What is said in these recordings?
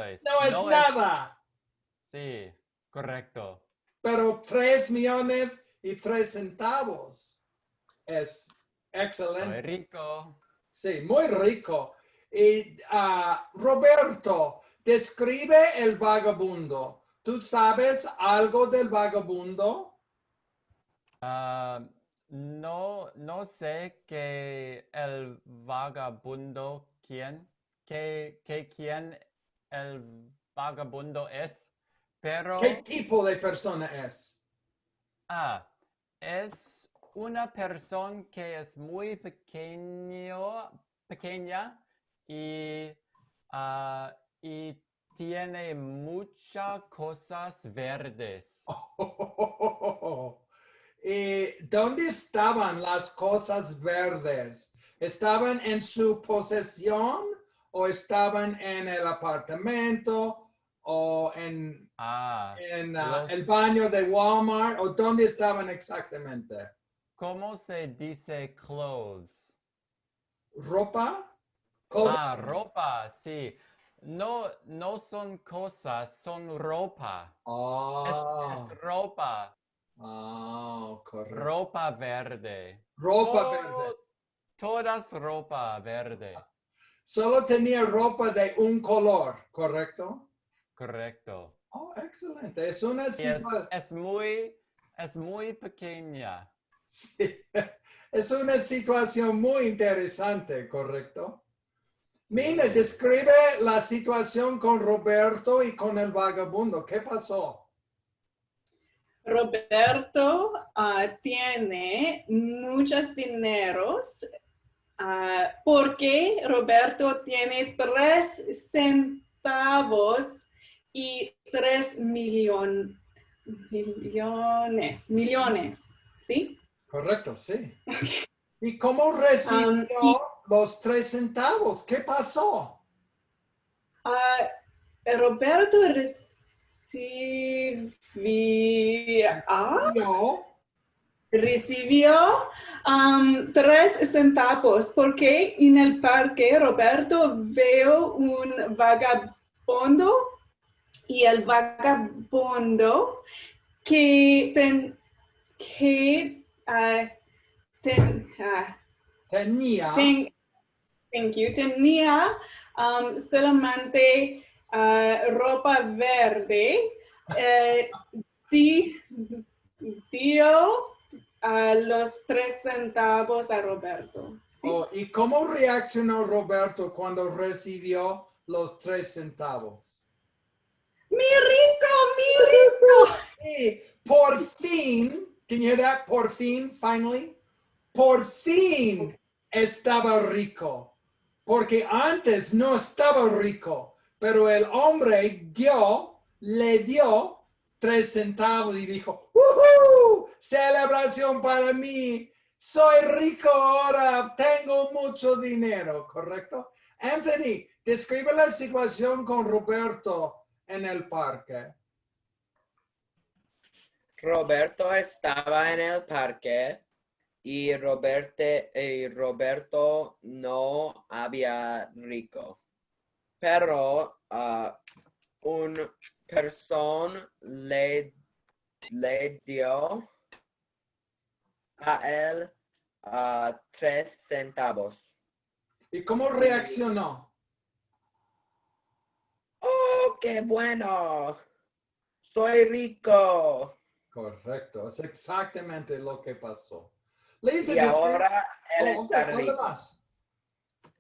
dólares. No es nada. Sí, correcto. Pero 3,03 millones es excelente. Muy rico. Sí, muy rico. Y Roberto, describe el vagabundo. ¿Tú sabes algo del vagabundo? No sé que el vagabundo, quién el vagabundo es, pero ¿Qué tipo de persona es? Es una persona que es muy pequeña y, y tiene muchas cosas verdes. ¿Y dónde estaban las cosas verdes? ¿Estaban en su posesión o estaban en el apartamento o en el Los, baño de Walmart o dónde estaban exactamente? ¿cómo se dice clothes? ¿Ropa? Ropa, sí. No son cosas, son ropa. Es Oh, ropa. correcto. Ropa verde. Ropa verde. Todas ropa verde. Solo tenía ropa de un color, ¿correcto? Correcto. Oh, excelente. Es una Y situación. es muy pequeña. Es una situación muy interesante, ¿correcto? Mina, Sí. describe la situación con Roberto y con el vagabundo. ¿Qué pasó? Roberto tiene muchos dineros porque Roberto tiene 3 centavos y 3 millones, ¿sí? Correcto, sí. ¿Y cómo recibió los 3 centavos? ¿Qué pasó? Roberto recibió 3 centavos porque en el parque Roberto veo un vagabundo y el vagabundo que Tenía. tenía solamente ropa verde. Dio los 3 centavos a Roberto. ¿Sí? Oh, ¿y cómo reaccionó Roberto cuando recibió los 3 centavos? ¡Mi rico, mi rico! Sí, por fin, can you hear that? Por fin, finally. Por fin estaba rico. Porque antes no estaba rico. Pero el hombre le dio 3 centavos y dijo, ¡Woohoo! Celebración para mí. Soy rico ahora. Tengo mucho dinero, ¿correcto? Anthony, describe la situación con Roberto en el parque. Roberto estaba en el parque y Roberto no había rico, pero un persona le dio a él 3 centavos. ¿Y cómo reaccionó? ¡Oh, qué bueno! ¡Soy rico! Correcto, es exactamente lo que pasó. Lisa, Y ahora él está ¿dónde rico. vas?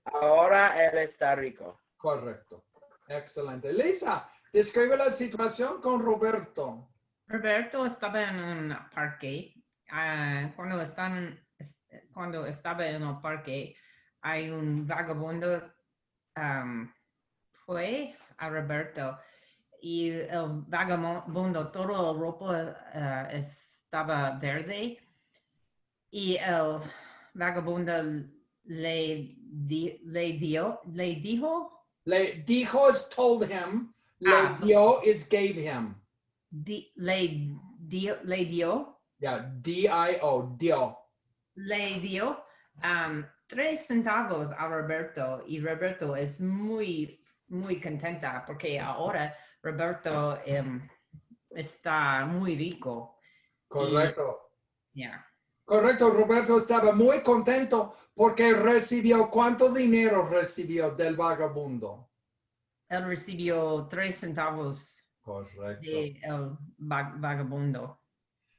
Ahora él está rico. Correcto, excelente. Lisa, describe la situación con Roberto. Roberto estaba en un parque. Cuando estaba en el parque, hay un vagabundo fue a Roberto y el vagabundo, toda la ropa estaba verde y el vagabundo le dijo. Le dijo is told him, le dio is gave him. Le dio. Yeah, D-I-O, dio. Le dio 3 centavos a Roberto y Roberto es muy muy contenta porque ahora Roberto está muy rico. Correcto. Yeah. Correcto, Roberto estaba muy contento porque recibió, ¿cuánto dinero recibió del vagabundo? Él recibió 3 centavos Correcto. de el vagabundo.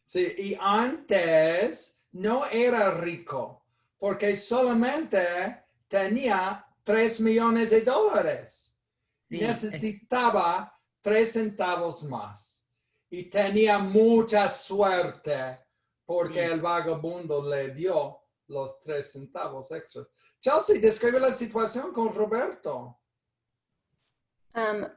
Sí, y antes no era rico porque solamente tenía 3 millones de dólares. Sí, Necesitaba 3 centavos más y tenía mucha suerte porque Sí. el vagabundo le dio los 3 centavos extras. Chelsea, describe la situación con Roberto.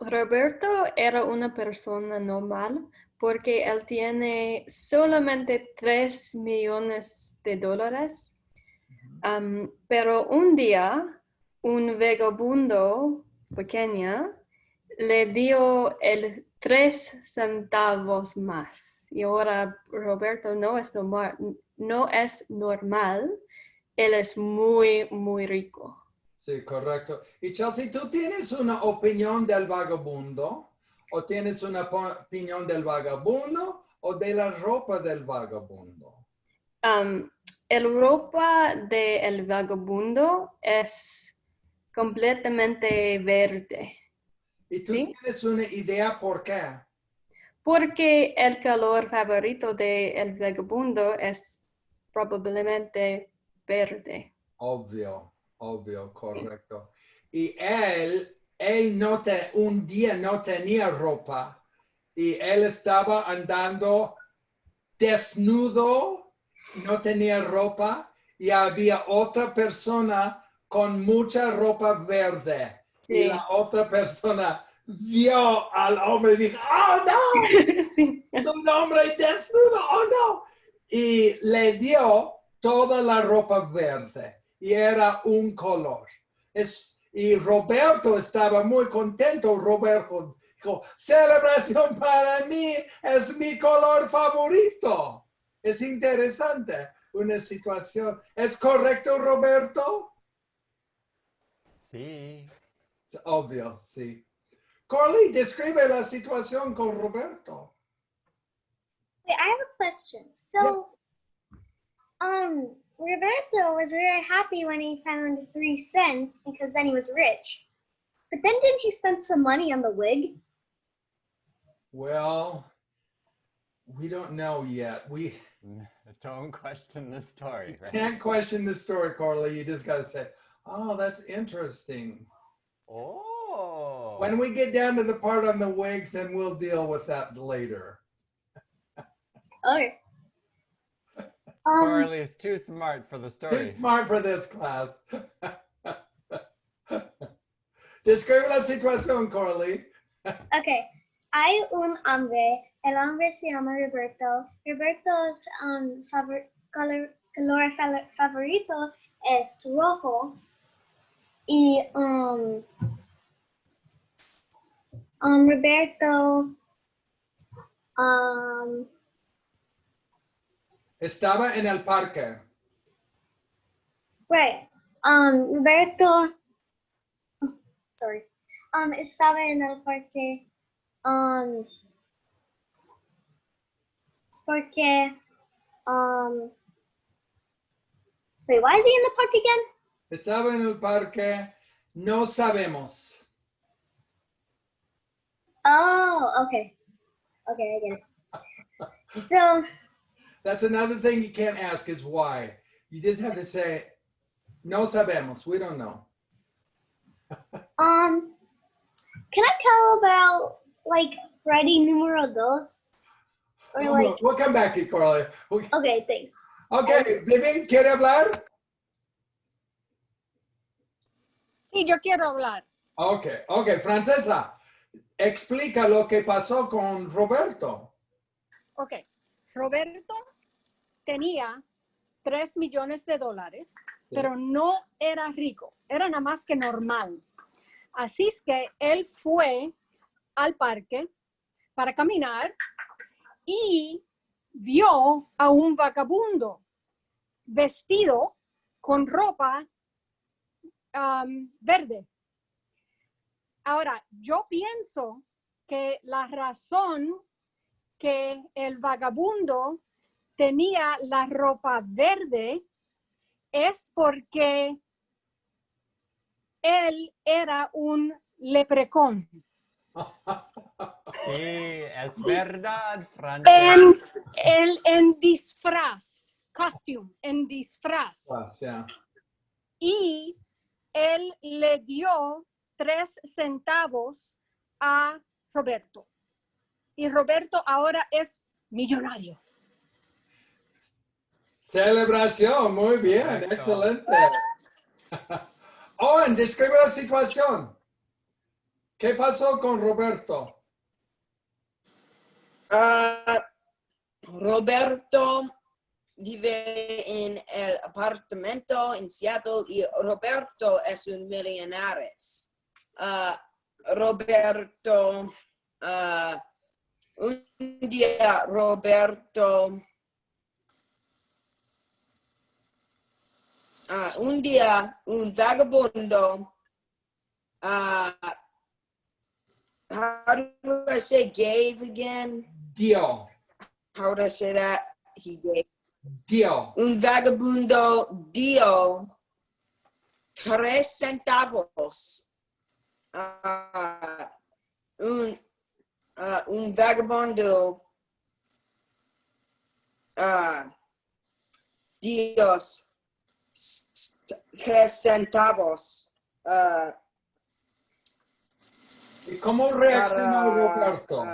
Roberto era una persona normal porque él tiene solamente 3 millones de dólares. Pero un día, un vagabundo pequeño le dio el 3 centavos más. Y ahora Roberto no es normal, él es muy, muy rico. Sí, correcto. Y Chelsea, ¿tú tienes una opinión del vagabundo? ¿O tienes una opinión del vagabundo o de la ropa del vagabundo? El ropa del vagabundo es completamente verde. ¿Y tú ¿Sí? tienes una idea por qué? Porque el color favorito del vagabundo es probablemente verde. Obvio, obvio, Sí. correcto. Y él un día no tenía ropa y él estaba andando desnudo, no tenía ropa y había otra persona con mucha ropa verde. Y Sí. la otra persona vio al hombre y dijo, ¡oh no! Sí. Un hombre desnudo, ¡oh no! Y le dio toda la ropa verde y era un color. Y Roberto estaba muy contento. Roberto dijo, celebración para mí es mi color favorito. Es interesante una situación. ¿Es correcto, Roberto? Sí. Es obvio, sí. Carly, describe la situación con Roberto. Wait, I have a question. So, Roberto was very happy when he found 3 cents because then he was rich. But then didn't he spend some money on the wig? Well, we don't know yet. We Don't question the story, right? can't question the story, Carly. You just got to say, oh, that's interesting. Oh. When we get down to the part on the wigs, then we'll deal with that later. Okay. Carly is too smart for the Too story. smart for this class. Describe la situación, Carly. Okay. Hay un hombre. El hombre se llama Roberto. Roberto's color favorito es rojo. Y Roberto Estaba en el parque. right. Roberto sorry. Estaba en el parque porque wait, why is he in the park again? Estaba en el parque. No sabemos. Oh, okay. Okay, I get it. So, That's another thing you can't ask is why. You just have to say, no sabemos. We don't know. can I tell about like Freddy número dos? Or like, We'll come back to you, Carly. okay, thanks. Okay, Vivi, ¿quiere hablar? Sí, yo quiero hablar. Okay, Francesa, explica lo que pasó con Roberto. Ok. Roberto tenía 3 millones de dólares, pero no era rico, era nada más que normal. Así es que él fue al parque para caminar y vio a un vagabundo vestido con ropa verde. Ahora, yo pienso que la razón que el vagabundo tenía la ropa verde es porque él era un leprecón. Sí, es verdad, francés. En disfraz, costume, en disfraz. Yeah. Y él le dio 3 centavos a Roberto. Y Roberto ahora es millonario. Celebración, muy bien, Correcto. excelente. Owen, describe la situación. ¿Qué pasó con Roberto? Roberto vive en el apartamento en Seattle y Roberto es un millonario. Roberto, un día Roberto, un vagabundo, how do I say gave again? Dio. How would I say that? He gave. Dio. Un vagabundo dio 3 centavos. Un vagabundo dio 3 centavos. ¿Y cómo reaccionó Para, Roberto?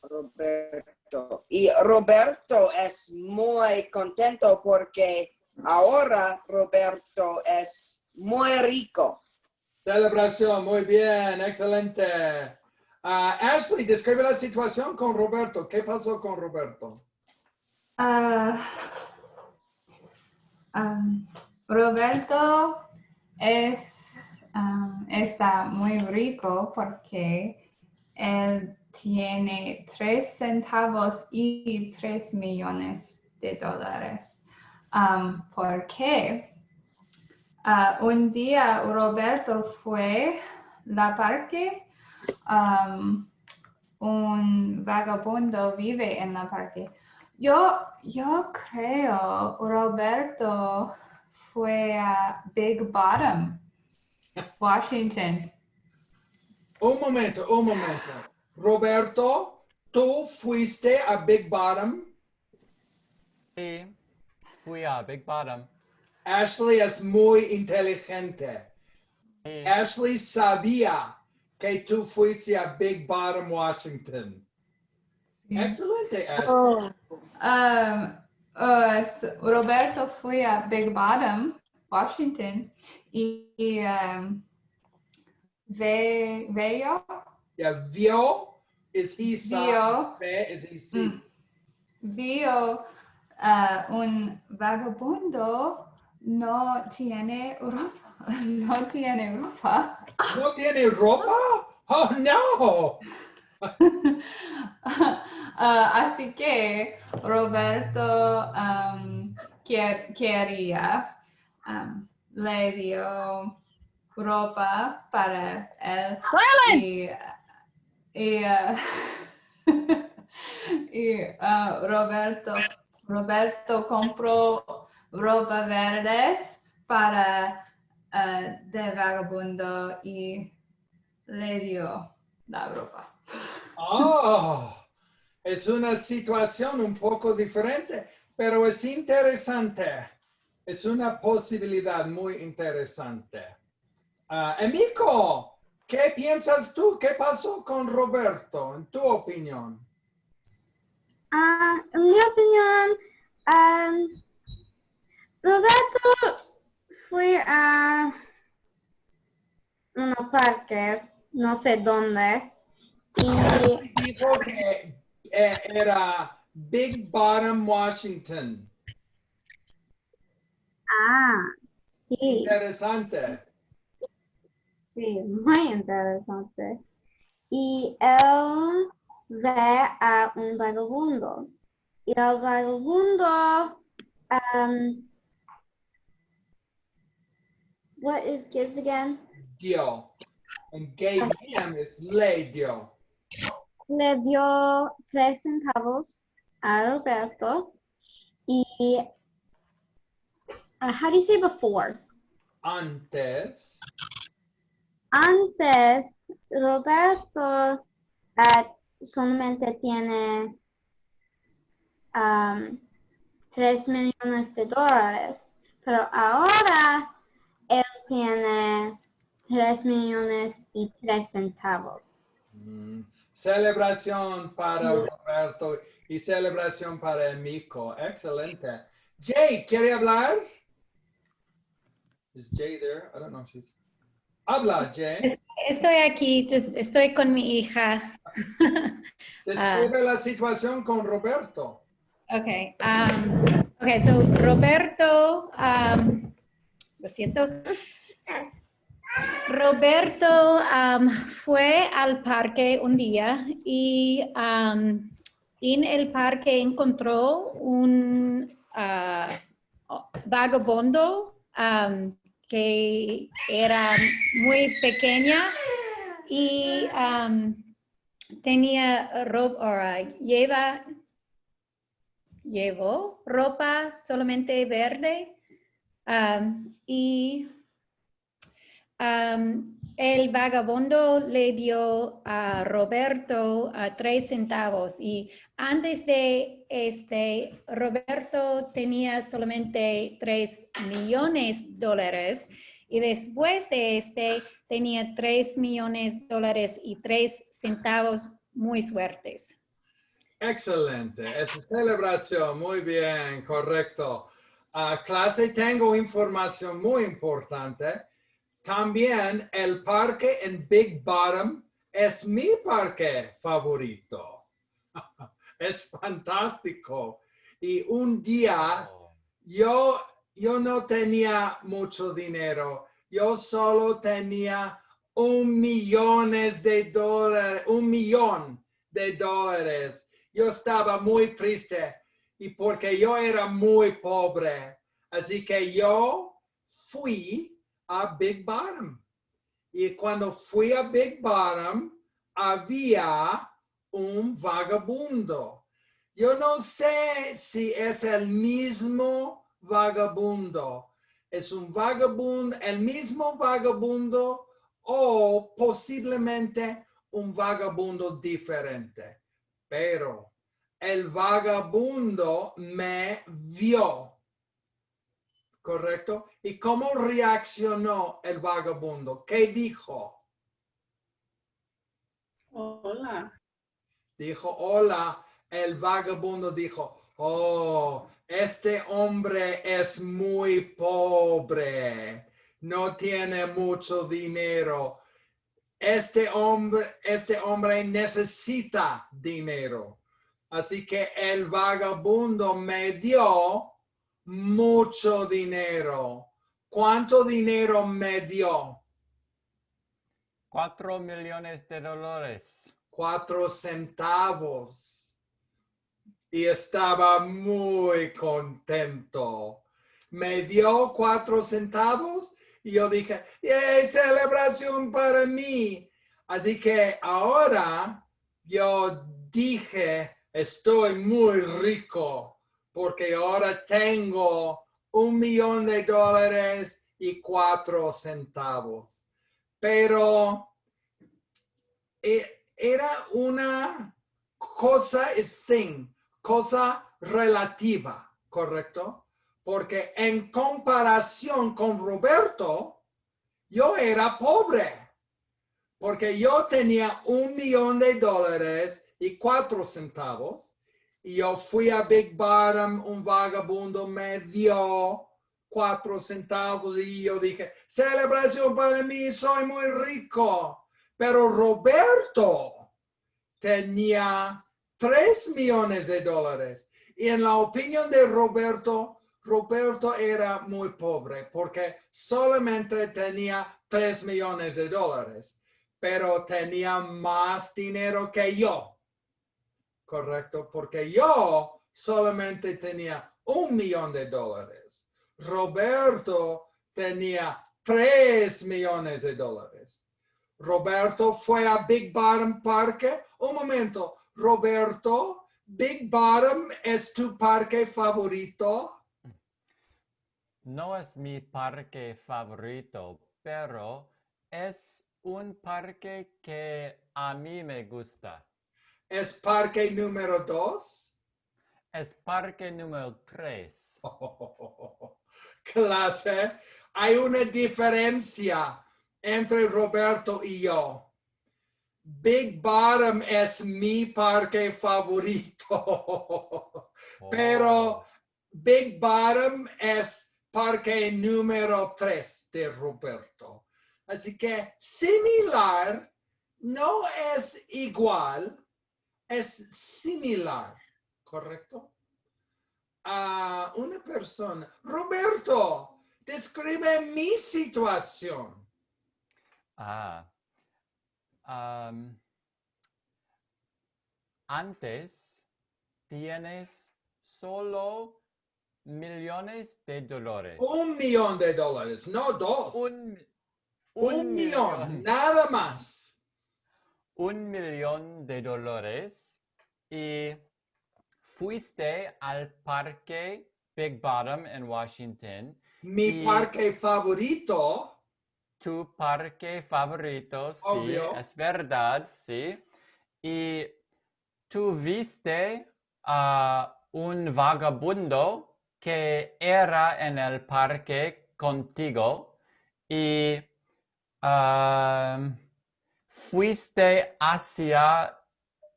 Roberto. Y Roberto es muy contento porque ahora Roberto es muy rico. Celebración, muy bien, excelente. Ashley, describe la situación con Roberto. ¿Qué pasó con Roberto? Roberto está muy rico porque él tiene 3 centavos y 3 millones de dólares. Porque un día Roberto fue al parque. Un vagabundo vive en el parque. Yo creo Roberto fue a Big Bottom, Washington. Un momento. Roberto, ¿tú fuiste a Big Bottom? Sí, fui a Big Bottom. Ashley es muy inteligente. Sí. Ashley sabía que tú fuiste a Big Bottom, Washington. Sí. Excelente, Ashley. Roberto fue a Big Bottom, Washington, y vio. Yeah, vio is he saw. Vio. Ve is he see. Vio un vagabundo no tiene ropa. No tiene ropa. ¿No tiene ropa? Oh, no. Así que Roberto quería, le dio ropa para él y Roberto compró ropa verdes para de vagabundo y le dio la ropa. Oh, es una situación un poco diferente, pero es interesante. Es una posibilidad muy interesante. Emiko, ¿qué piensas tú? ¿Qué pasó con Roberto, en tu opinión? En mi opinión, Roberto fue a un parque, no sé dónde, y Dijo que era Big Bottom, Washington. sí, Interesante. sí, muy interesante. Y él ve a un vagabundo. Y el vagabundo, what is gives again? Dio. And gave him is le dio. Le dio 3 centavos a Roberto. Y, how do you say before? Antes. Antes, Roberto solamente tiene 3 millones de dólares, pero ahora él tiene 3 millones y 3 centavos. Celebración para Roberto y celebración para el mico. Excelente. Jay, ¿quiere hablar? Is Jay there? I don't know if she's... Habla, Jay. Estoy aquí, estoy con mi hija. Describe la situación con Roberto. Okay. Okay, so Roberto, lo siento. Roberto fue al parque un día y en el parque encontró un vagabundo que era muy pequeña y tenía ropa, llevó ropa solamente verde y el vagabundo le dio a Roberto 3 centavos y antes de Roberto tenía solamente 3 millones de dólares y después de tenía 3 millones de dólares y 3 centavos muy suertes. Excelente, esa celebración, muy bien, correcto. Clase, tengo información muy importante. También el parque en Big Bottom es mi parque favorito. Es fantástico. Y un día yo no tenía mucho dinero. Yo solo tenía $1 millón de dólares. Yo estaba muy triste y porque yo era muy pobre. Así que yo fui a Big Bottom. Y cuando fui a Big Bottom, había un vagabundo. Yo no sé si es el mismo vagabundo. Es un vagabundo, el mismo vagabundo o posiblemente un vagabundo diferente. Pero el vagabundo me vio. ¿Correcto? ¿Y cómo reaccionó el vagabundo? ¿Qué dijo? Hola. Dijo, hola. El vagabundo dijo, oh, este hombre es muy pobre. No tiene mucho dinero. Este hombre necesita dinero. Así que el vagabundo me dio mucho dinero. ¿Cuánto dinero me dio? 4 millones de dólares. 4 centavos. Y estaba muy contento. Me dio 4 centavos y yo dije, ¡yay! Celebración para mí. Así que ahora yo dije, estoy muy rico porque ahora tengo $1 millón de dólares y 4 centavos. Pero era una cosa, cosa relativa, ¿correcto? Porque en comparación con Roberto, yo era pobre. Porque yo tenía $1 millón de dólares y 4 centavos. Y yo fui a Big Bottom, un vagabundo me dio 4 centavos y yo dije, celebración para mí, soy muy rico. Pero Roberto tenía 3 millones de dólares. Y en la opinión de Roberto, Roberto era muy pobre porque solamente tenía 3 millones de dólares, pero tenía más dinero que yo. Correcto, porque yo solamente tenía $1 millón de dólares. Roberto tenía 3 millones de dólares. Roberto fue a Big Bottom Parque. Un momento, Roberto, Big Bottom es tu parque favorito. No es mi parque favorito, pero es un parque que a mí me gusta. ¿Es parque número 2? Es parque número 3. Clase, hay una diferencia entre Roberto y yo. Big Bottom es mi parque favorito, pero Big Bottom es parque número 3 de Roberto. Así que similar no es igual, es similar, ¿correcto? A una persona. Roberto, describe mi situación. Antes tienes solo millones de dólares. $1 millón, no 2. Un millón, nada más. $1 millón y fuiste al parque Big Bottom en Washington. Mi parque favorito. Tu parque favorito, Obvio. sí, es verdad, sí. Y tú viste a un vagabundo que era en el parque contigo y fuiste hacia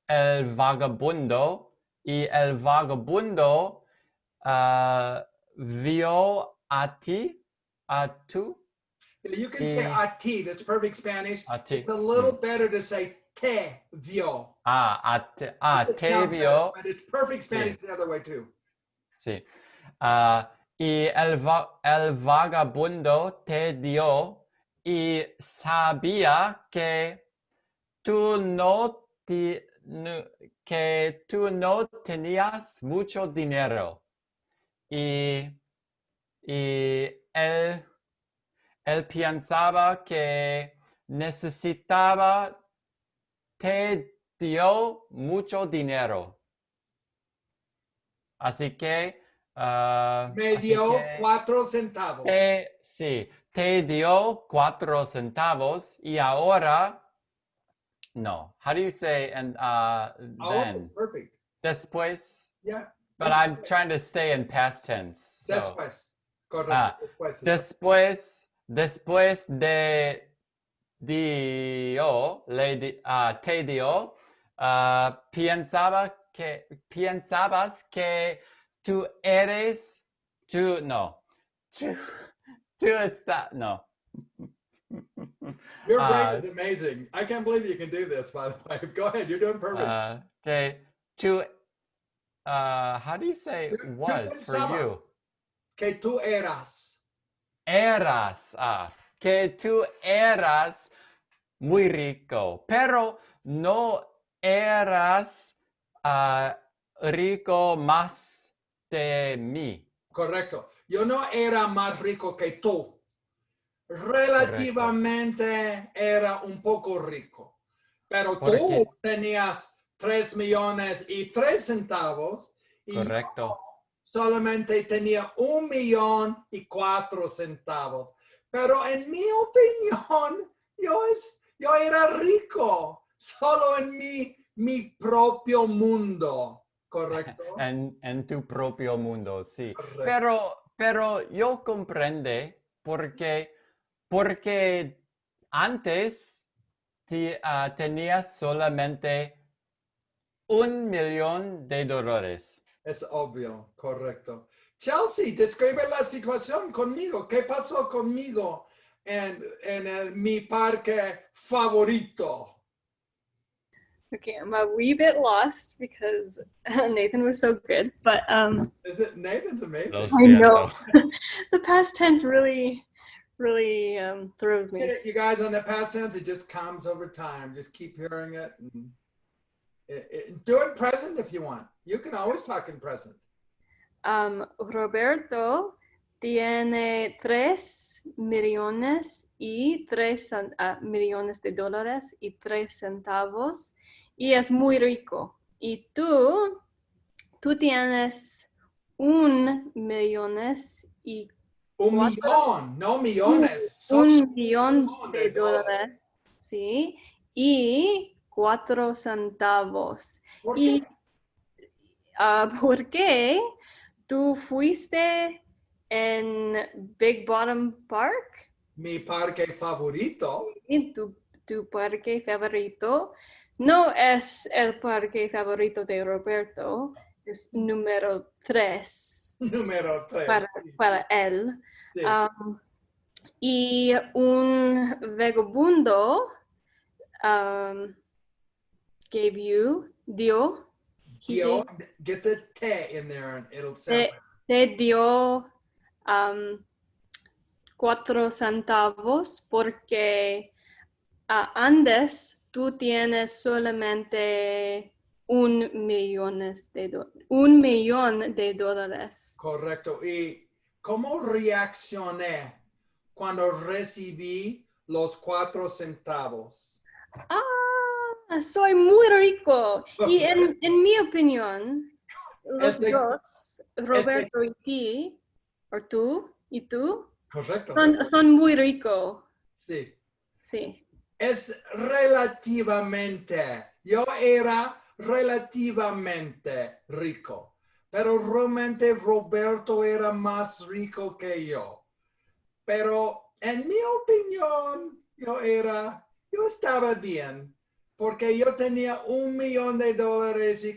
el vagabundo y el vagabundo vio a ti, a tú. You can say a ti, that's perfect Spanish. A ti. It's a little better to say te vio. Te vio. But it's perfect Spanish the other way too. Sí. Y el vagabundo te dio y sabía que tú no tenías mucho dinero. Y él pensaba que te dio mucho dinero. Así que me dio 4 centavos. Sí, te dio 4 centavos y ahora no. How do you say then? It's perfect. Después. Yeah. But I'm trying to stay in past tense. So. Después. Correcto. Después de te dio, pensabas que tú estás, no. Your brain is amazing. I can't believe you can do this, by the way. Go ahead, you're doing perfect. Okay, how do you say was for you? Que tú eras. Que tú eras muy rico, pero no eras rico más de mí. Correcto. Yo no era más rico que tú. Relativamente era un poco rico. Pero tú tenías 3 millones y 3 centavos. Y correcto. Yo solamente tenía 1 millón y 4 centavos. Pero en mi opinión, yo era rico. Solo en mi propio mundo. ¿Correcto? En tu propio mundo, sí. Correcto. Pero yo comprende porque antes tenías solamente $1 millón. Es obvio, correcto. Chelsea, describe la situación conmigo. ¿Qué pasó conmigo en mi parque favorito? Okay, I'm a wee bit lost because Nathan was so good, but Is it Nathan's amazing? I know. The past tense really throws me. You guys, on the past tense, it just comes over time. Just keep hearing it. And do it present if you want. You can always talk in present. Roberto tiene 3 millones y 3 millones de dólares y 3 centavos y es muy rico. Y tú tienes 1 millones y Un millón, no millones. Sos 1 millón de dólares. dólares, ¿sí? Y 4 centavos. ¿Por Y qué? ¿por qué tú fuiste en Big Bottom Park? Mi parque favorito. Y tu parque favorito no es el parque favorito de Roberto, es número 3 Número 3. para él. Sí. Y un vagabundo dio, Get the T in there and it'll sound better. te dio 4 centavos porque antes tú tienes solamente 1 millón de dólares. Correcto. ¿Y cómo reaccioné cuando recibí los 4 centavos? Soy muy rico. Y en mi opinión, los dos, Roberto y tú, Correcto. son muy ricos. Sí. Sí. Es relativamente. Yo era relativamente rico, pero realmente Roberto era más rico que yo. Pero en mi opinión, yo estaba bien, porque yo tenía $1 millón y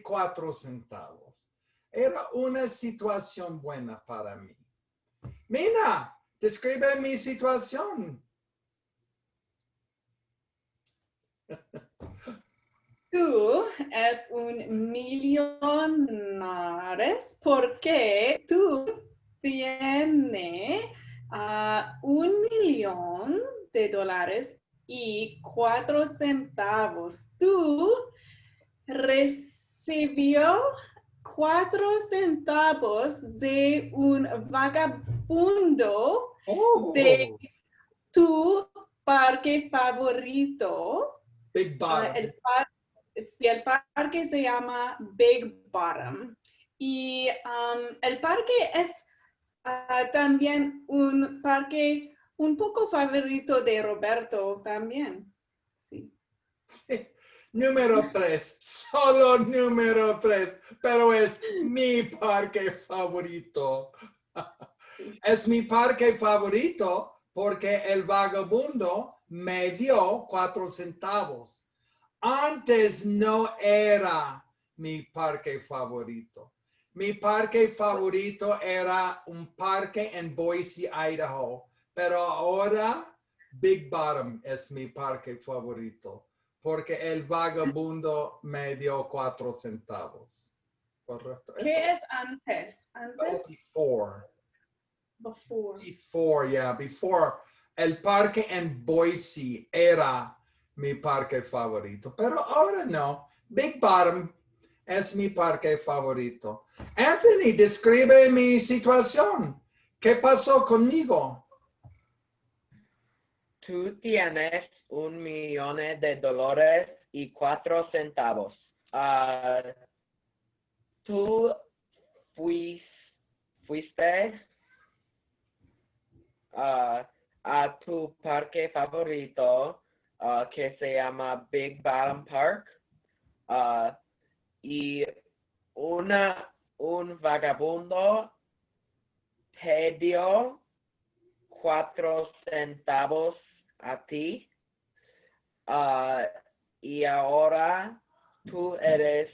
4 centavos. Era una situación buena para mí. Mina, describe mi situación. Tú es un millonario porque tú tienes $1 millón y 4 centavos. Tú recibió 4 centavos de un vagabundo de tu parque favorito. Big Bottom. El parque se llama Big Bottom. Y el parque es también un parque un poco favorito de Roberto también. Sí. Número 3, solo número 3, pero es mi parque favorito. Es mi parque favorito porque el vagabundo me dio 4 centavos. Antes no era mi parque favorito. Mi parque favorito era un parque en Boise, Idaho, pero ahora Big Bottom es mi parque favorito porque el vagabundo me dio 4 centavos. Correcto. ¿Qué es antes? Before. Before. Before. El parque en Boise era mi parque favorito, pero ahora no. Big Bottom es mi parque favorito. Anthony, describe mi situación. ¿Qué pasó conmigo? Tú tienes $1 millón y 4 centavos. Tú fuiste a tu parque favorito que se llama Big Bottom Park y un vagabundo te dio 4 centavos a ti y ahora tú eres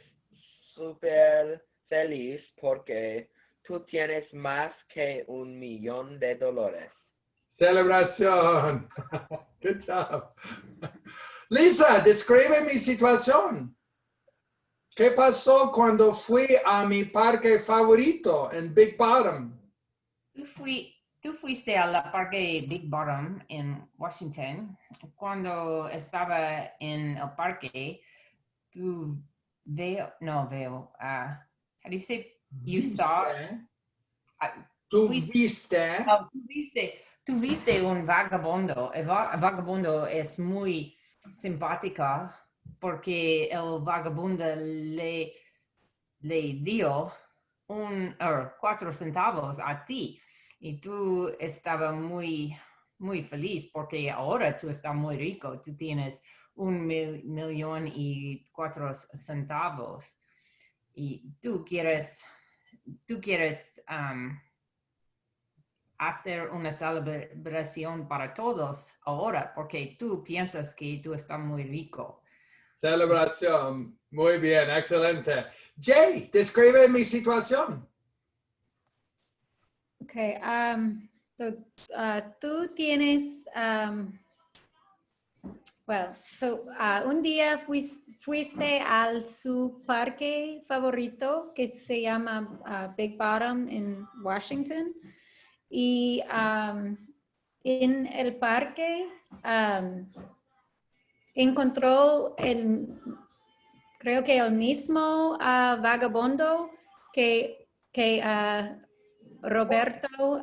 súper feliz porque tú tienes más que $1 millón. Celebración. Good job. Lisa, describe mi situación. ¿Qué pasó cuando fui a mi parque favorito en Big Bottom? Tú fuiste a la parque Big Bottom en Washington. Cuando estaba en el parque, tú how do you say, you saw, Tuviste. Oh, tuviste un vagabundo. El vagabundo es muy simpática porque el vagabundo le dio 4 centavos a ti y tú estabas muy feliz porque ahora tú estás muy rico. Tú tienes 1,000,000,004 y tú quieres hacer una celebración para todos ahora porque tú piensas que tú estás muy rico. Celebración. Muy bien, excelente. Jay, describe mi situación. Okay, tú tienes, un día fuiste al su parque favorito que se llama Big Bottom en Washington y en el parque encontró creo que el mismo vagabundo que Roberto.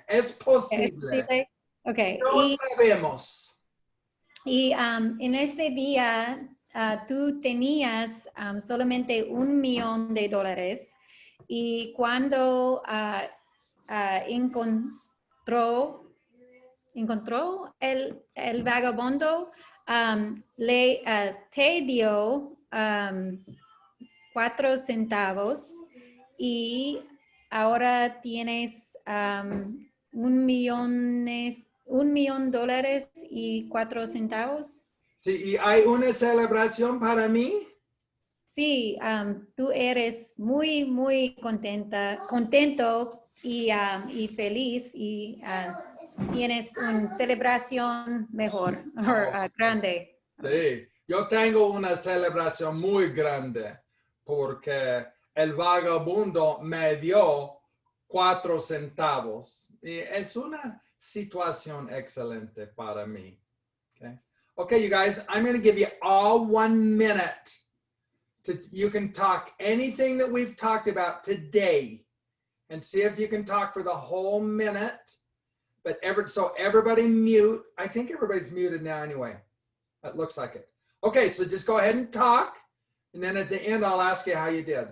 Es posible. Okay. No sabemos. Y en este día tú tenías solamente $1,000,000 y cuando encontró el vagabundo, te dio 4 centavos y ahora tienes $1,000,000 y 4 centavos. Sí, ¿y hay una celebración para mí? Sí, tú eres muy contento y feliz y tienes una celebración mejor, grande. Sí, yo tengo una celebración muy grande porque el vagabundo me dio 4 centavos. Y es una situación excelente para mí. Okay, you guys, I'm going to give you all 1 minute. You can talk anything that we've talked about today and see if you can talk for the whole minute. But so everybody mute. I think everybody's muted now anyway. That looks like it. Okay, so just go ahead and talk. And then at the end, I'll ask you how you did.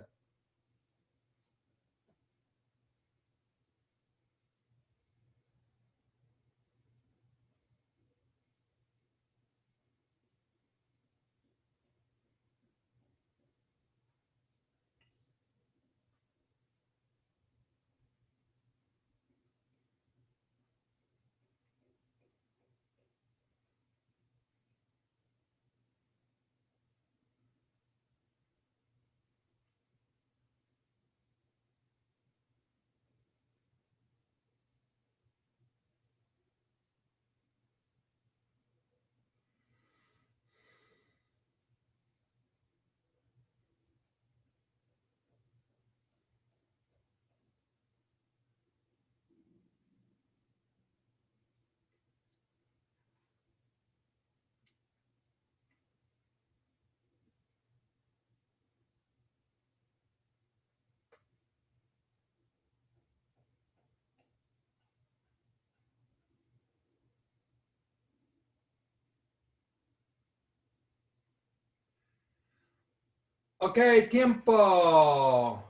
Okay, tiempo.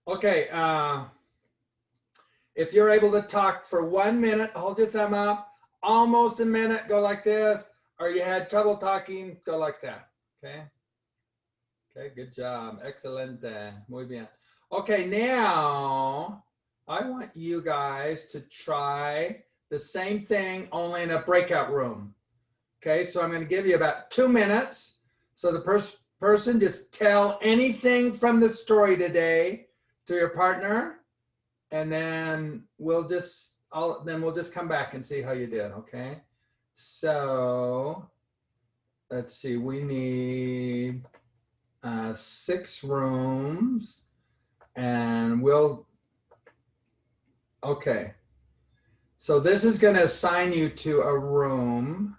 Okay, if you're able to talk for 1 minute, hold your thumb up. Almost a minute, go like this. Or you had trouble talking, go like that. Okay. Okay, good job. Excelente. Muy bien. Okay, now I want you guys to try the same thing, only in a breakout room. Okay, so I'm going to give you about 2 minutes. So the person just tell anything from the story today to your partner, and then we'll just come back and see how you did. Okay, so let's see. We need 6 rooms, and okay. So this is going to assign you to a room.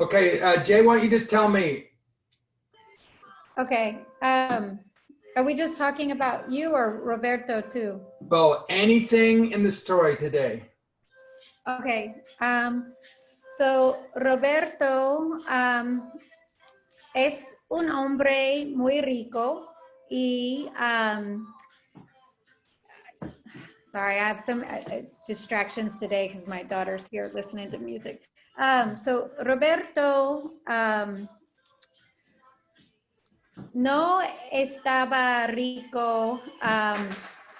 Okay, Jay, why don't you just tell me? Okay. Are we just talking about you or Roberto too? Well, anything in the story today. Okay. So Roberto es un hombre muy rico y sorry, I have some distractions today because my daughter's here listening to music. So Roberto no estaba rico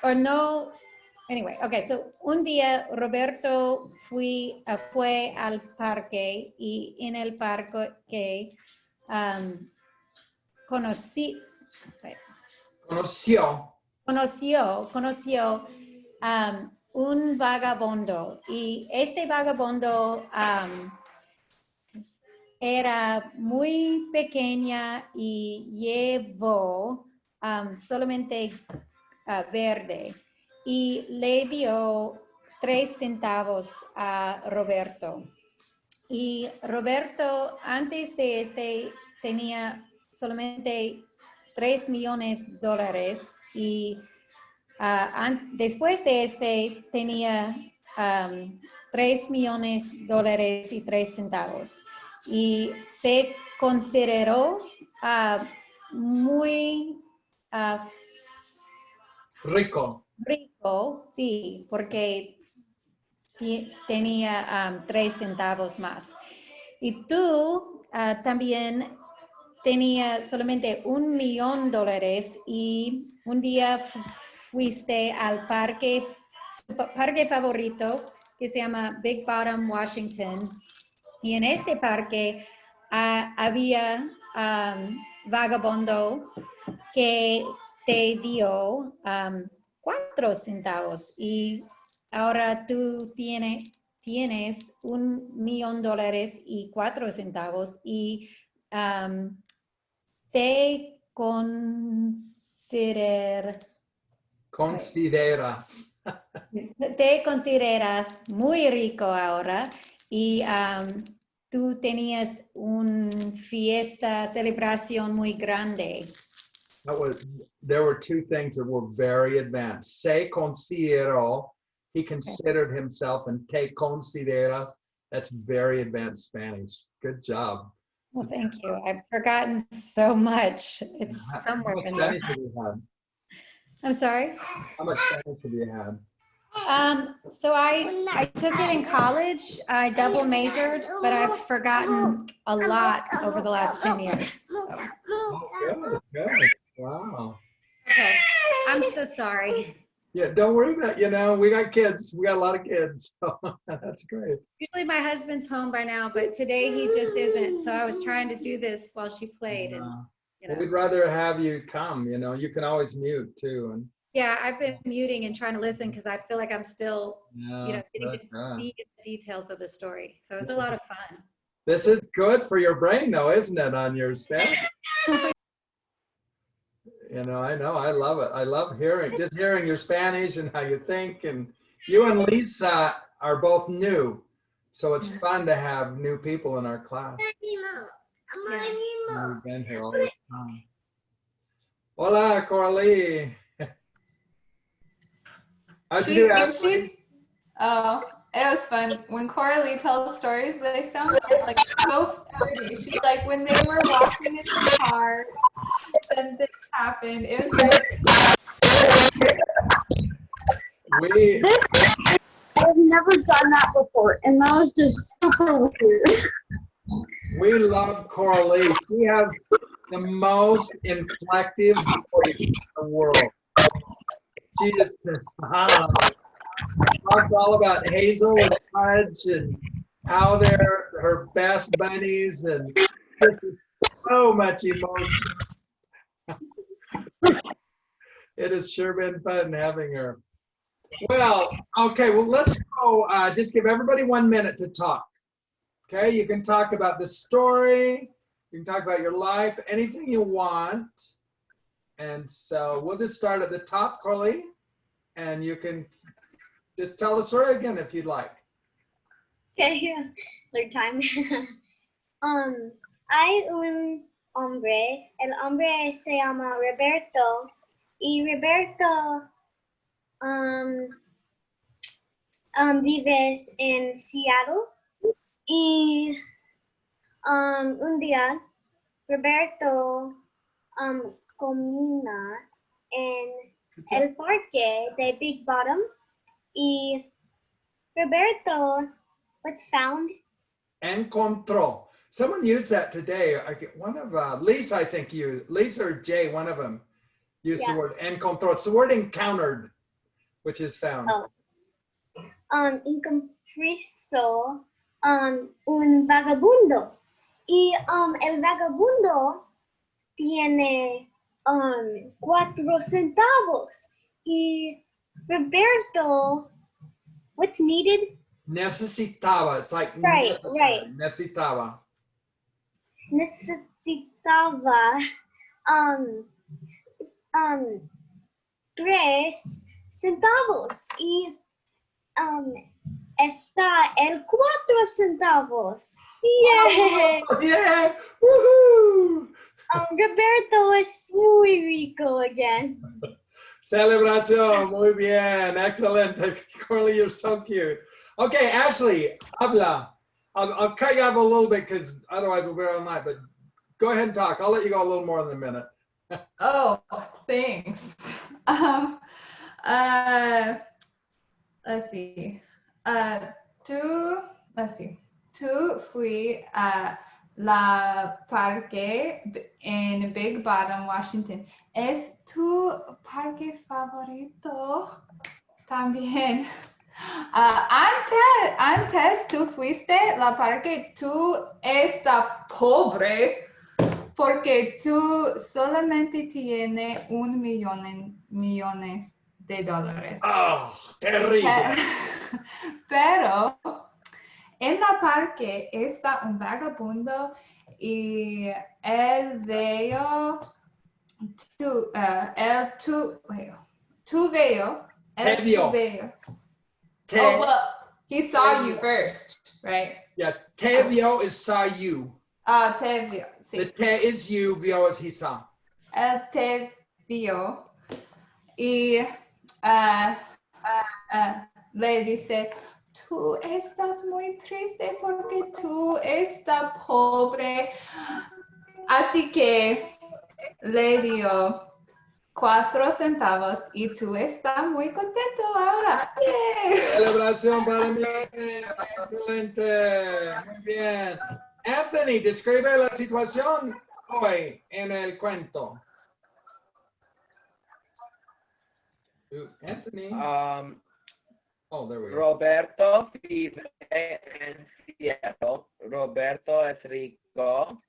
or no. Anyway, okay, so un día Roberto fue al parque y en el parque conoció un vagabundo y este vagabundo era muy pequeña y llevó solamente verde y le dio 3 centavos a Roberto. Y Roberto antes de este tenía solamente 3 millones de dólares y después de este tenía 3 millones de dólares y 3 centavos. Y se consideró muy rico, sí, porque tenía 3 centavos más. Y tú también tenía solamente $1 millón y un día fuiste al parque favorito que se llama Big Bottom, Washington. Y en este parque había vagabundo que te dio 4 centavos y ahora tú tienes $1 millón y 4 centavos y te consideras muy rico ahora y tú tenías una fiesta, celebración muy grande. There were 2 things that were very advanced. Se consideró, he considered himself, and te consideras, that's very advanced Spanish. Good job. Well, thank you. I've forgotten so much. It's somewhere in there. How much Spanish have you had? I'm sorry? How much Spanish have you had? So I took it in college. I double majored, but I've forgotten a lot over the last 10 years. So. Oh, good. Wow. Okay. I'm so sorry. Yeah, don't worry about it. We got kids. We got a lot of kids. So that's great. Usually my husband's home by now, but today he just isn't. So I was trying to do this while she played. And, we'd rather have you come. You can always mute too. And yeah, I've been muting and trying to listen because I feel like I'm still, getting to be in the details of the story. So it's a lot of fun. This is good for your brain, though, isn't it? On your Spanish. I know. I love it. I love hearing your Spanish and how you think. And you and Lisa are both new, so it's fun to have new people in our class. We've been here all the time. Hola, Coralie. How'd you do, Ashley? Oh, it was fun. When Coralie tells stories, they sound like so funny. She's like, when they were walking in the car, then this happened. It was like, I've never done that before, and that was just super weird. We love Coralie. She has the most inflective voice in the world. She just talks all about Hazel and Fudge and how they're her best buddies, and just so much emotion. It has sure been fun having her. Well, okay, let's go. Just give everybody 1 minute to talk. Okay, you can talk about the story, you can talk about your life, anything you want. And so we'll just start at the top, Coralie, and you can just tell the story again if you'd like. Okay, third time. Hay un hombre, el hombre se llama Roberto, y Roberto vive en Seattle, y un día Roberto camina en el parque de Big Bottom, y Roberto was found. Encontró. Someone used that today. I get one of Lisa, I think used Lisa or Jay, one of them used the word encontró. It's the word encountered, which is found. Encontró un vagabundo, y el vagabundo tiene 4 centavos, y Roberto, what's needed? Necesitaba. It's like Right. necesitaba. Necesitaba 3 centavos, y está el 4 centavos. Yay! Yeah! Woohoo! Roberto es muy rico again. Celebración, muy bien, excelente. Corley, you're so cute. Okay, Ashley, habla. I'll cut you off a little bit because otherwise we'll be all night, but go ahead and talk. I'll let you go a little more in a minute. Oh, thanks. Let's see. Tú fui a la parque en Big Bottom, Washington. ¿Es tu parque favorito? También. Antes tú fuiste la parque, tú estás pobre porque tú solamente tienes millones de dólares. Oh, terrible. Pero en la parque está un vagabundo y él veo Oh, well, he saw you first, right? Yeah, te vio is saw you. Te vio, sí. The te is you, vio is he saw. Él te vio y le dice, tú estás muy triste porque tú estás pobre. Así que le dio 4 centavos y tú estás muy contento ahora. ¡Yay! Celebración para mí. Excelente. Muy bien. Anthony, describe la situación hoy en el cuento. Anthony. Oh, there we go. Roberto vive en Seattle. Roberto es rico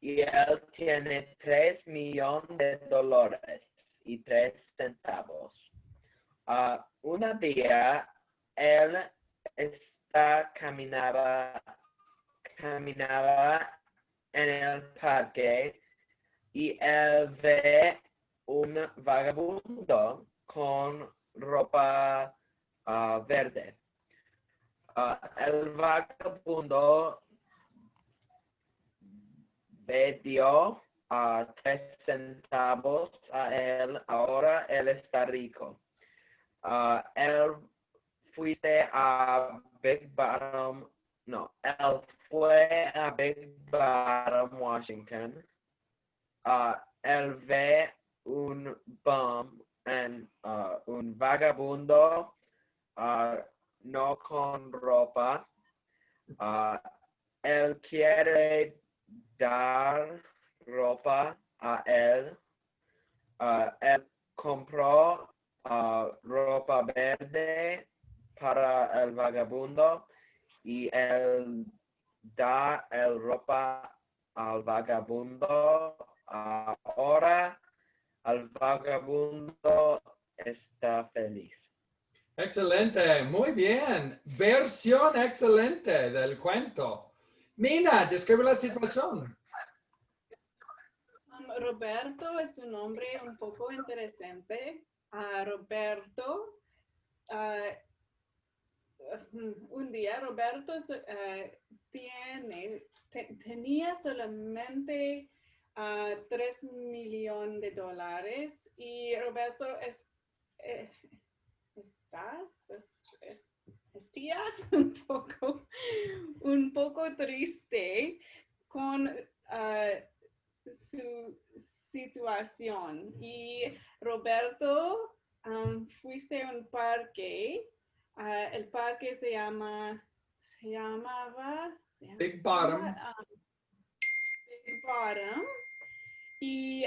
y él tiene $3 millones y 3 centavos. Un día él caminaba en el parque y él ve un vagabundo con ropa verde. El vagabundo le dio 3 centavos a él. Ahora él está rico. Él fue a Big Bottom, Washington. Él ve un bum en un vagabundo no con ropa. Él quiere dar ropa a él. Él compró ropa verde para el vagabundo y él da el ropa al vagabundo. Ahora el vagabundo está feliz. Excelente, muy bien. Versión excelente del cuento. Mina, describe la situación. Roberto es un hombre un poco interesante. Un día Roberto tenía solamente 3 millones de dólares y Roberto estaba un poco triste con su situación. Y Roberto fuiste a un parque. El parque se llamaba Big Bottom. Big Bottom. Y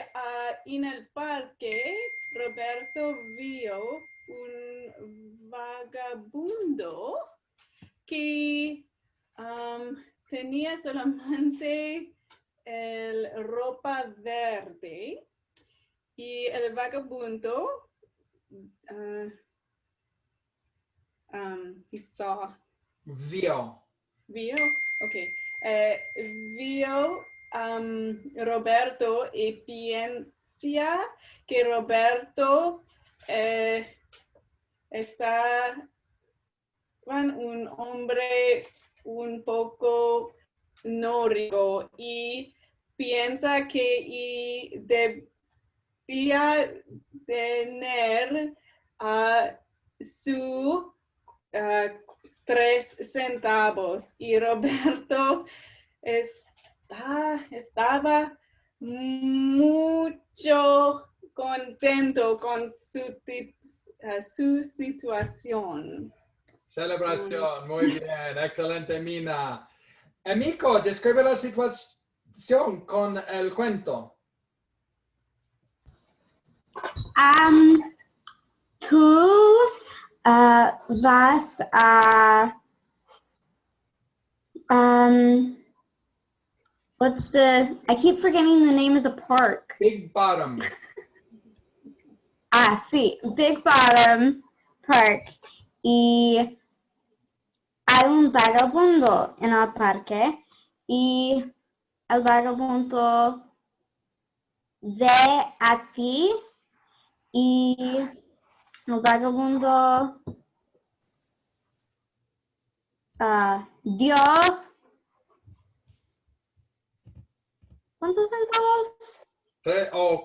en el parque, Roberto vio un vagabundo que tenía solamente ropa verde y el vagabundo Vio. Vio Roberto y piensa que Roberto está un hombre un poco no rico y piensa que debía tener su 3 centavos y Roberto estaba mucho contento con su situación. Celebración, muy bien, excelente Mina. Amico, describe la situación con el cuento. Tú vas a I keep forgetting the name of the park. Big Bottom. Sí, Big Bottom Park. Y hay un vagabundo en el parque y el vagabundo ve a ti y el vagabundo dio ¿cuántos centavos?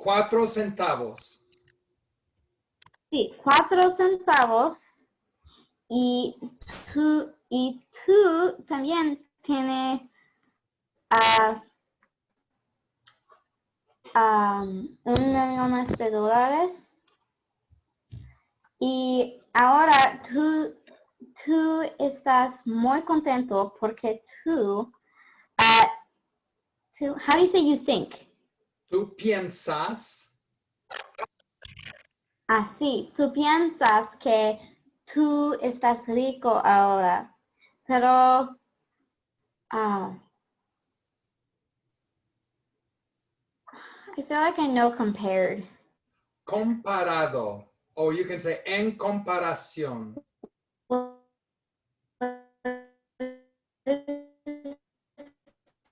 4 centavos. Sí, 4 centavos. Y tú también tienes $1 million. Y ahora tú estás muy contento porque tú, how do you say you think? Tú piensas. Sí, tú piensas que tú estás rico ahora, pero I feel like I know compared. Comparado. Or you can say en comparación.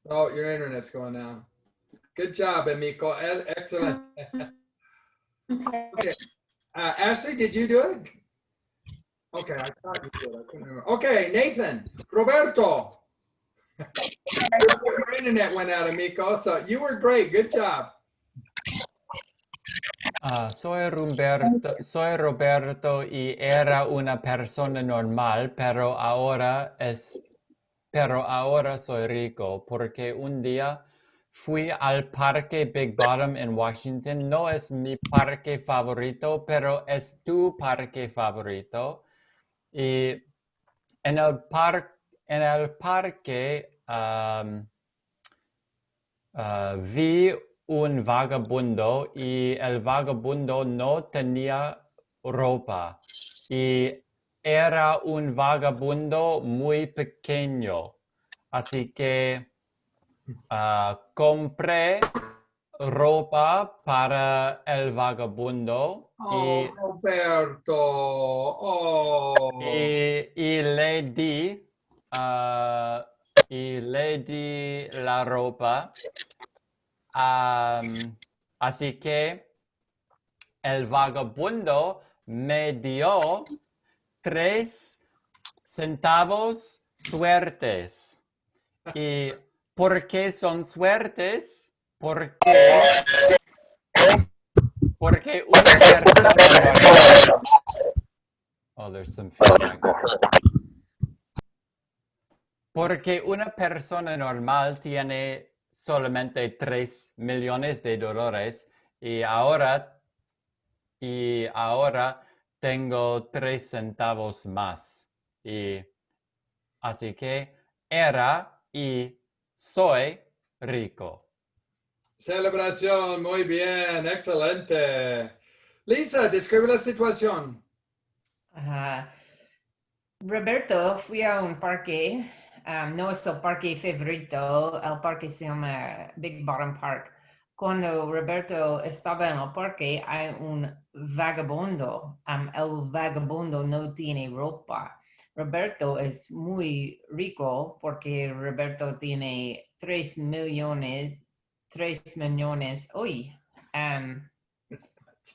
Oh, your internet's going now. Good job, amico. Excellent. Okay. Ashley, did you do it? Okay, I thought you did. I couldn't remember. Okay, Nathan. Roberto. Your internet went out, amico. So you were great. Good job. Soy Roberto y era una persona normal, pero ahora soy rico porque un día fui al parque Big Bottom en Washington. No es mi parque favorito, pero es tu parque favorito. Y en el parque vi un vagabundo y el vagabundo no tenía ropa y era un vagabundo muy pequeño. Así que compré ropa para el vagabundo Oh, Roberto. Oh. y le di la ropa. Así que el vagabundo me dio 3 centavos suertes. ¿Y por qué son suertes? Porque una persona normal... Oh, there's some feedback. Porque una persona normal tiene solamente 3 millones de dólares y ahora tengo 3 centavos más. Y así que era y soy rico. Celebración, muy bien, excelente. Lisa, describe la situación. Roberto fui a un parque, no es el parque favorito, el parque se llama Big Bottom Park. Cuando Roberto estaba en el parque hay un vagabundo, el vagabundo no tiene ropa. Roberto es muy rico porque Roberto tiene 3 millones, uy,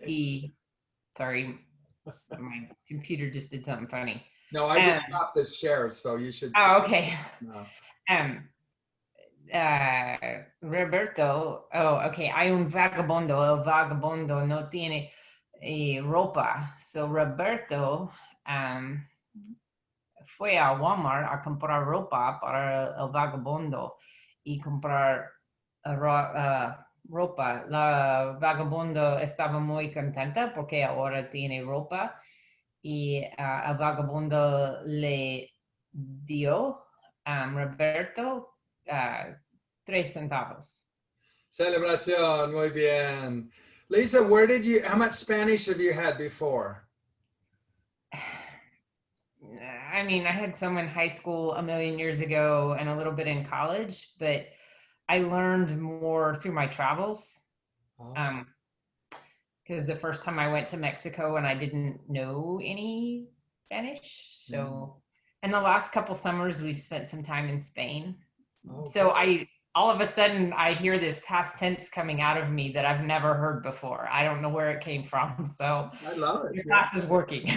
y, sorry, my computer just did something funny. No, I just stopped the share, so you should. Oh, okay. No. Roberto, okay, hay un vagabundo, el vagabundo no tiene ropa. So Roberto fue a Walmart a comprar ropa para el vagabundo y comprar ropa. La vagabundo estaba muy contenta porque ahora tiene ropa y el vagabundo le dio Roberto 3 centavos. Celebración, muy bien. Lisa, how much Spanish have you had before? I mean, I had some in high school a million years ago and a little bit in college, but I learned more through my travels. Because the first time I went to Mexico and I didn't know any Spanish. So, and the last couple summers we've spent some time in Spain. Okay. So all of a sudden I hear this past tense coming out of me that I've never heard before. I don't know where it came from. So I love it. Your class is working.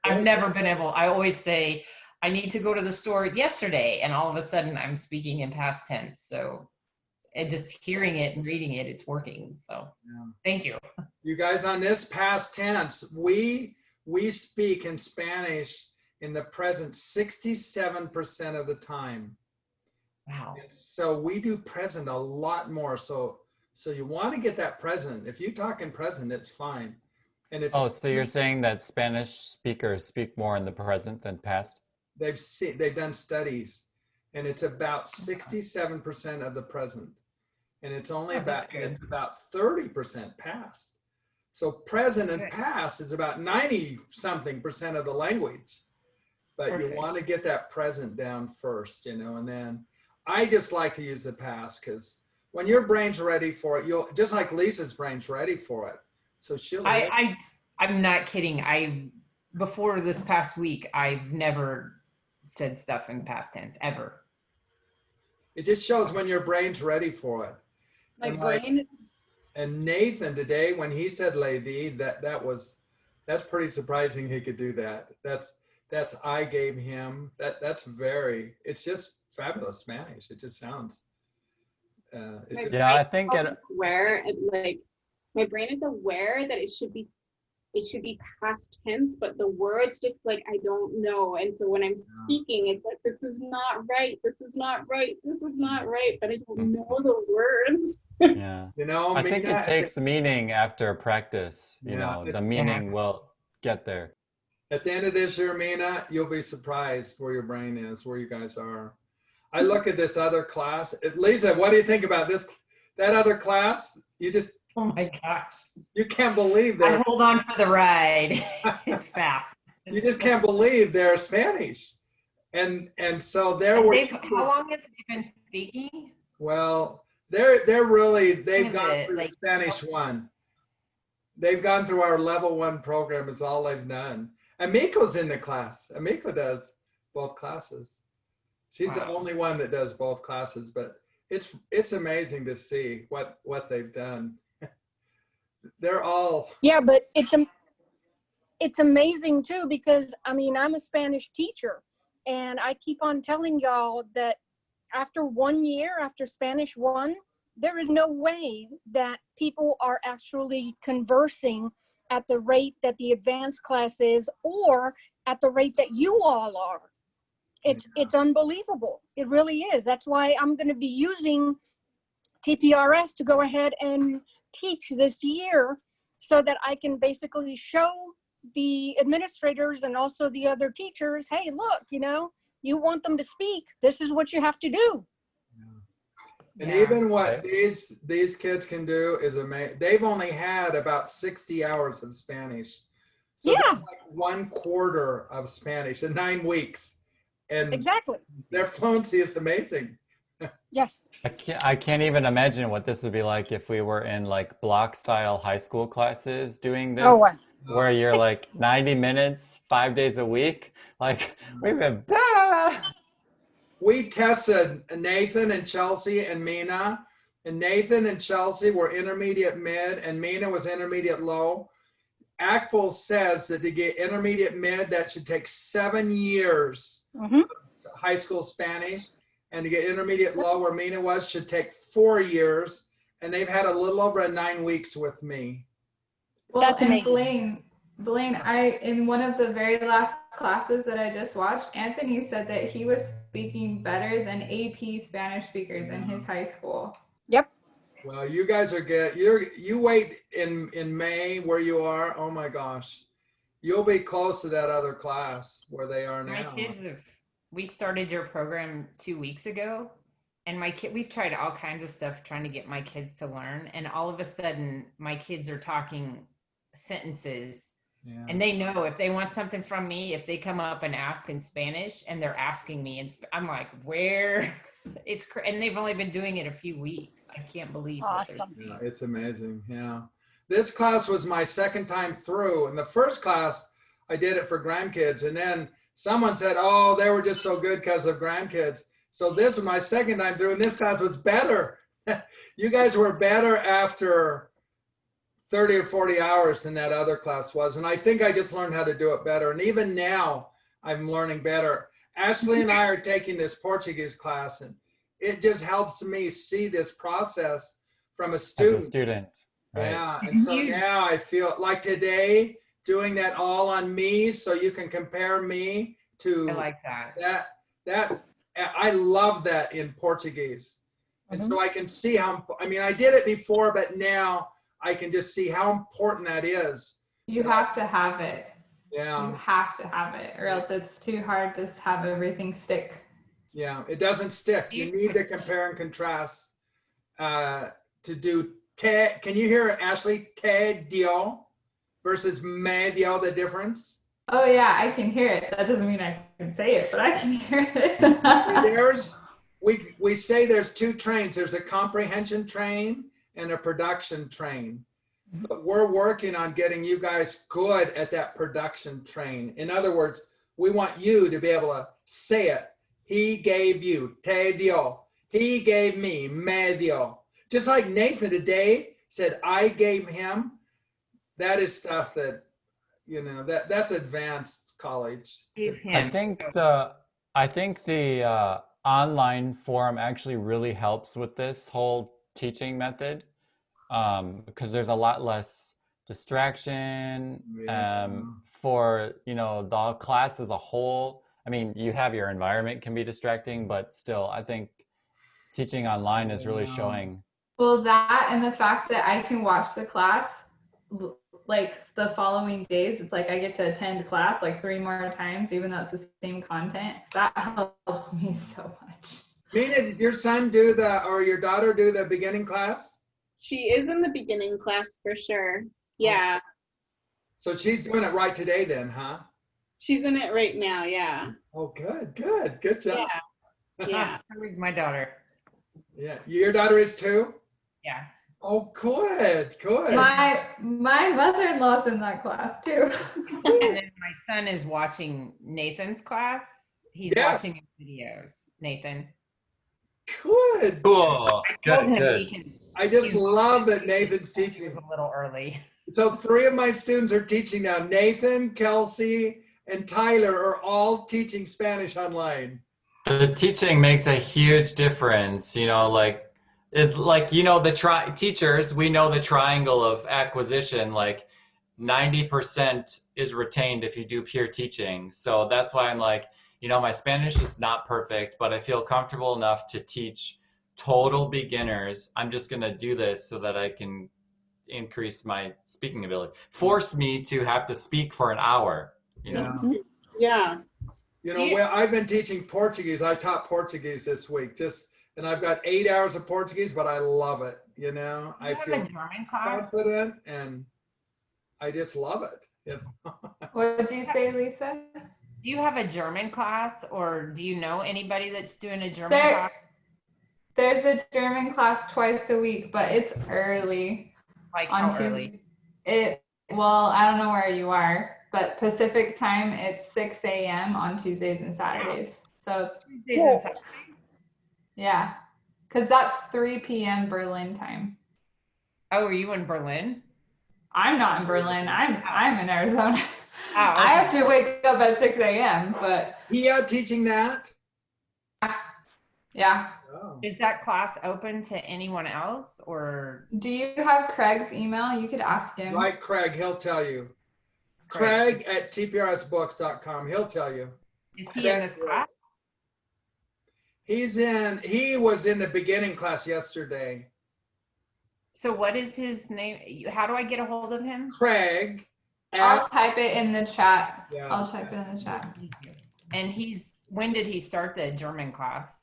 I've never been able, I always say, I need to go to the store yesterday. And all of a sudden I'm speaking in past tense. So, and just hearing it and reading it, it's working. So Thank you. You guys, on this past tense, we speak in Spanish in the present 67% of the time. Wow. And so we do present a lot more. So you want to get that present. If you talk in present, it's fine. And it's so you're saying that Spanish speakers speak more in the present than past? They've done studies, and it's about 67% of the present. And it's only about 30% past. So present and past is about 90-something% of the language. But Perfect. You want to get that present down first, and then I just like to use the past because when your brain's ready for it, you'll just like Lisa's brain's ready for it. So she'll. I'm not kidding. Before this past week, I've never said stuff in past tense ever. It just shows when your brain's ready for it. My brain. And Nathan today, when he said "lady," that's pretty surprising. He could do that. That's I gave him. It's just fabulous Spanish. It just sounds. I think my brain is aware that it should be past tense, but the words just like I don't know. And so when I'm speaking, it's like this is not right. This is not right. This is not right. But I don't know the words. Yeah. I think it takes meaning after practice. The meaning will get there. At the end of this year, Mina, you'll be surprised where your brain is, where you guys are. I look at this other class. Lisa, what do you think about this? That other class, you just. Oh my gosh. You can't believe that. I hold on for the ride. It's fast. You just can't believe they're Spanish. And so how long have they been speaking? Well, they've gone through Spanish 1. They've gone through our level 1 program is all they've done. Amiko's in the class. Amiko does both classes. She's the only one that does both classes, but it's amazing to see what they've done. They're all. Yeah, but it's amazing too, because I mean, I'm a Spanish teacher and I keep on telling y'all that after 1 year, after Spanish 1, there is no way that people are actually conversing at the rate that the advanced class is, or at the rate that you all are. It's unbelievable. It really is. That's why I'm going to be using TPRS to go ahead and teach this year, so that I can basically show the administrators and also the other teachers, hey, look, you know, you want them to speak, this is what you have to do. And even what these kids can do is amazing. They've only had about 60 hours of Spanish. So that's like 1/4 of Spanish in 9 weeks. And exactly, their fluency is amazing. Yes. I can't even imagine what this would be like if we were in like block style high school classes doing this, where you're like 90 minutes, 5 days a week. Like we've been We tested Nathan and Chelsea and Mina, and Nathan and Chelsea were intermediate mid and Mina was intermediate low. ACTFL says that to get intermediate mid, that should take 7 years of high school Spanish, and to get intermediate low, where Mina was, should take 4 years, and they've had a little over 9 weeks with me. Well, that's amazing. Blaine, in one of the very last classes that I just watched, Anthony said that he was speaking better than AP Spanish speakers in his high school. Yep. Well, you guys are good. You wait in May where you are. Oh my gosh, you'll be close to that other class where they are now. My kids we started your program 2 weeks ago, and we've tried all kinds of stuff trying to get my kids to learn, and all of a sudden my kids are talking sentences. Yeah. And they know if they want something from me, if they come up and ask in Spanish and they're asking me, and I'm like, where? And they've only been doing it a few weeks. I can't believe. Awesome. Yeah, it's amazing. Yeah. This class was my second time through. In the first class, I did it for grandkids. And then someone said, oh, they were just so good because of grandkids. So this was my second time through, and this class was better. You guys were better after 30 or 40 hours than that other class was. And I think I just learned how to do it better. And even now I'm learning better. Ashley and I are taking this Portuguese class, and it just helps me see this process from a student. As a student, right? Yeah, and so now I feel like today doing that all on me, so you can compare me to. I like that. I love that in Portuguese. And so I can see how, I mean, I did it before, but now I can just see how important that is. You have to have it. Yeah. You have to have it, or else it's too hard to have everything stick. Yeah, it doesn't stick. You need to compare and contrast to do te. Can you hear it, Ashley? Te dio versus me dio, the difference? Oh yeah, I can hear it. That doesn't mean I can say it, but I can hear it. We say there's 2 trains. There's a comprehension train and a production train. But we're working on getting you guys good at that production train. In other words, we want you to be able to say it. He gave you, te dio. He gave me, me dio. Just like Nathan today said, I gave him. That is stuff that, you know, that's advanced college. I think the online forum actually really helps with this whole teaching method. Because there's a lot less distraction for, you know, the class as a whole. I mean, you have your environment can be distracting, but still, I think teaching online is really showing. Well, that and the fact that I can watch the class like the following days, it's like I get to attend class like 3 more times, even though it's the same content. That helps me so much. Mina, did your son do or your daughter do the beginning class? She is in the beginning class for sure. Yeah. So she's doing it right today then, huh? She's in it right now, yeah. Oh, good job. Yeah. So is my daughter. Yeah. Your daughter is too? Yeah. Oh, good. My mother-in-law's in that class too. And then my son is watching Nathan's class. He's watching his videos, Nathan. Good. Cool. Good. I just love that Nathan's teaching. A little early. So 3 of my students are teaching now. Nathan, Kelsey, and Tyler are all teaching Spanish online. The teaching makes a huge difference, you know, like it's like, you know, the teachers, we know the triangle of acquisition, like 90% is retained if you do peer teaching. So that's why I'm like, you know, my Spanish is not perfect, but I feel comfortable enough to teach total beginners. I'm just going to do this so that I can increase my speaking ability. Force me to have to speak for an hour, you know? Yeah. You know, well, I've been teaching Portuguese. I taught Portuguese this week, and I've got 8 hours of Portuguese, but I love it. You know, I feel German class? confident and I just love it. You know? What did you say, Lisa? Do you have a German class, or do you know anybody that's doing a German class? There's a German class twice a week, but it's early. Like how early? Well, I don't know where you are, but Pacific time, it's 6 a.m. on Tuesdays and Saturdays. So Tuesdays and Saturdays? Yeah, because that's 3 p.m. Berlin time. Oh, are you in Berlin? I'm not in Berlin. I'm in Arizona. Oh, okay. I have to wake up at 6 a.m. But teaching that? Yeah. Oh. Is that class open to anyone else, or? Do you have Craig's email? You could ask him. Right, Craig, he'll tell you. Craig at tprsbooks.com, he'll tell you. Is he in this class? He was in the beginning class yesterday. So what is his name? How do I get a hold of him? Craig. I'll type it in the chat. Yeah. I'll type it in the chat. And when did he start the German class?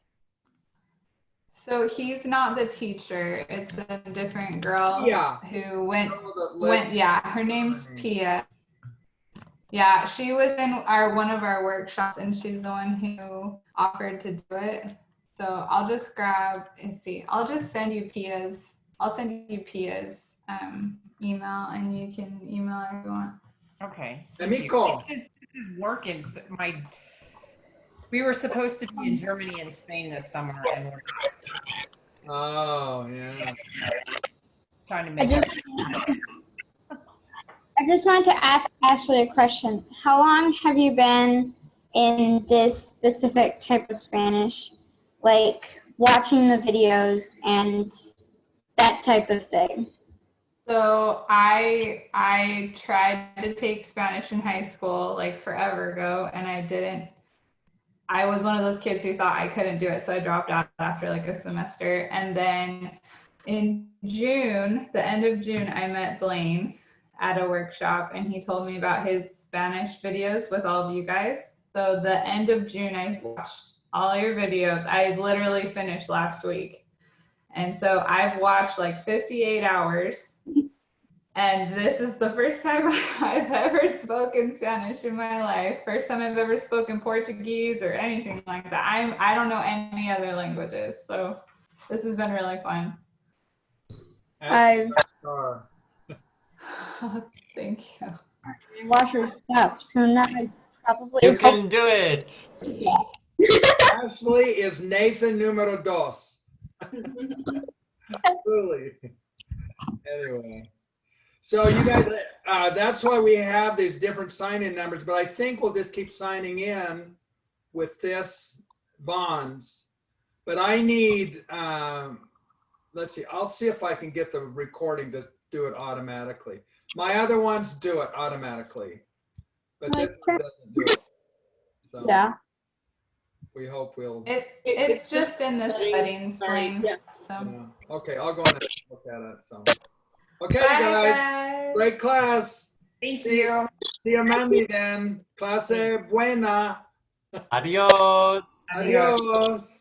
So he's not the teacher. It's a different girl who went, her name's Pia. Yeah, she was in one of our workshops, and she's the one who offered to do it. So I'll just I'll just send you Pia's email, and you can email her if you want. Okay. Amico. This is working. We were supposed to be in Germany and Spain this summer, and we're not. Oh, yeah. Trying to make I just wanted to ask Ashley a question. How long have you been in this specific type of Spanish? Like watching the videos and that type of thing? So I tried to take Spanish in high school like forever ago, and I didn't. I was one of those kids who thought I couldn't do it, so I dropped out after like a semester. And then in June, the end of June, I met Blaine at a workshop, and he told me about his Spanish videos with all of you guys. So the end of June, I watched all your videos. I literally finished last week. And so I've watched like 58 hours. And this is the first time I've ever spoken Spanish in my life. First time I've ever spoken Portuguese or anything like that. I don't know any other languages. So this has been really fun. Thank you. Watch your steps. So now I probably You can do it. Ashley is Nathan numero dos. Truly. Anyway. So you guys, that's why we have these different sign-in numbers, but I think we'll just keep signing in with this bonds. But I need, let's see, I'll see if I can get the recording to do it automatically. My other ones do it automatically, but this one doesn't do it. So yeah. We hope we'll. It's just in the settings, Blaine. Yeah. So. Yeah. Okay, I'll go in and look at it. So. Okay, Bye, guys. Great class. Thank you. See you Monday then. Clase buena. Adios. Adios.